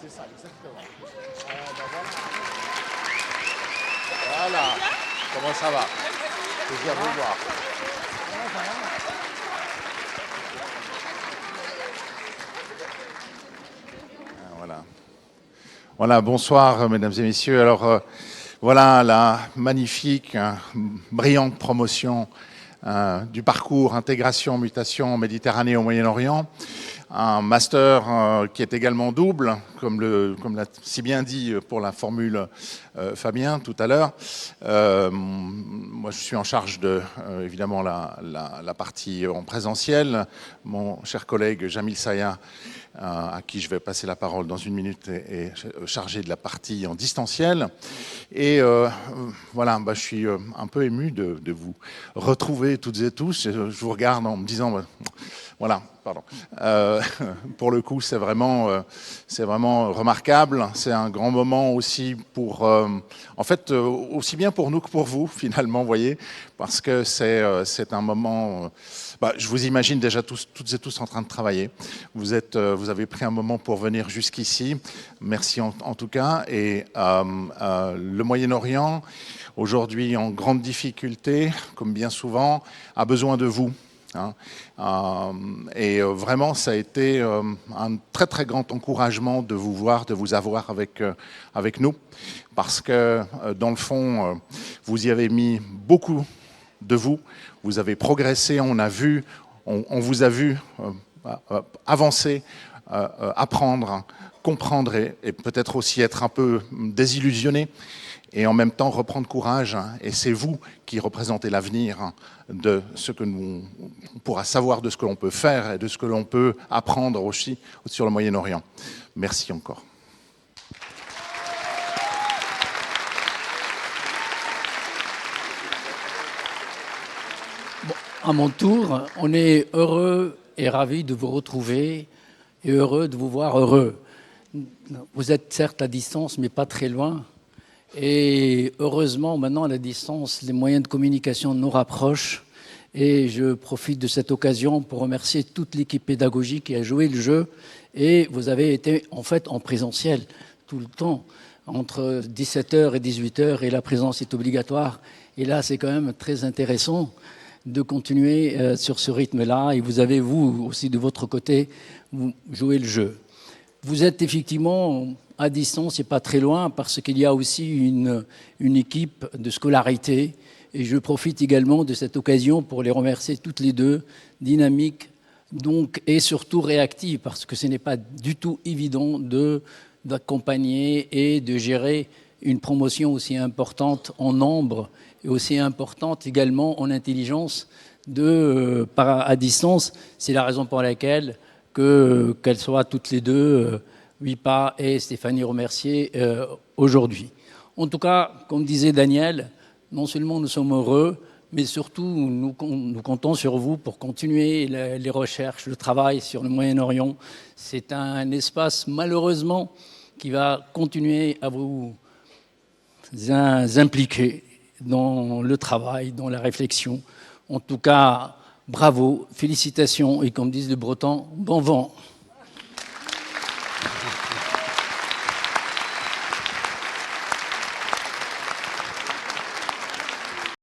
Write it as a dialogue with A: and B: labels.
A: c'est ça, exactement. Voilà. Comment ça va? Plaisir de vous voir. Voilà. Voilà, bonsoir mesdames et messieurs. Alors voilà la magnifique, brillante promotion du parcours intégration, mutation en Méditerranée au Moyen-Orient. Un master qui est également double, comme l'a si bien dit pour la formule Fabien tout à l'heure. Moi, je suis en charge de, évidemment, la partie en présentiel. Mon cher collègue Jamil Saya, à qui je vais passer la parole dans une minute, est chargé de la partie en distanciel. Et voilà, je suis un peu ému de vous retrouver toutes et tous. Je vous regarde en me disant... Voilà, pardon. Pour le coup, c'est vraiment remarquable. C'est un grand moment aussi pour, en fait, aussi bien pour nous que pour vous, finalement, vous voyez, parce que c'est un moment. Je vous imagine déjà toutes et tous en train de travailler. Vous avez pris un moment pour venir jusqu'ici. Merci en tout cas. Et le Moyen-Orient, aujourd'hui en grande difficulté, comme bien souvent, a besoin de vous. Et vraiment, ça a été un très très grand encouragement de vous voir, de vous avoir avec nous, parce que dans le fond, vous y avez mis beaucoup de vous avez progressé, on vous a vu avancer, apprendre, comprendre et peut-être aussi être un peu désillusionné. Et en même temps reprendre courage, et c'est vous qui représentez l'avenir de ce que on pourra savoir de ce que l'on peut faire et de ce que l'on peut apprendre aussi sur le Moyen-Orient. Merci encore.
B: Bon, à mon tour, on est heureux et ravis de vous retrouver et heureux de vous voir heureux. Vous êtes certes à distance, mais pas très loin. Et heureusement, maintenant, à la distance, les moyens de communication nous rapprochent. Et je profite de cette occasion pour remercier toute l'équipe pédagogique qui a joué le jeu. Et vous avez été, en fait, en présentiel tout le temps, entre 17h et 18h, et la présence est obligatoire. Et là, c'est quand même très intéressant de continuer sur ce rythme-là. Et vous avez, vous aussi, de votre côté, joué le jeu. Vous êtes effectivement... à distance et pas très loin, parce qu'il y a aussi une équipe de scolarité. Et je profite également de cette occasion pour les remercier toutes les deux, dynamiques donc, et surtout réactives, parce que ce n'est pas du tout évident d'accompagner et de gérer une promotion aussi importante en nombre et aussi importante également en intelligence à distance. C'est la raison pour laquelle qu'elles soient toutes les deux... Wipa et Stéphanie Remercier aujourd'hui. En tout cas, comme disait Daniel, non seulement nous sommes heureux, mais surtout nous comptons sur vous pour continuer les recherches, le travail sur le Moyen-Orient. C'est un espace malheureusement qui va continuer à vous impliquer dans le travail, dans la réflexion. En tout cas, bravo, félicitations et comme disent les Bretons, bon vent.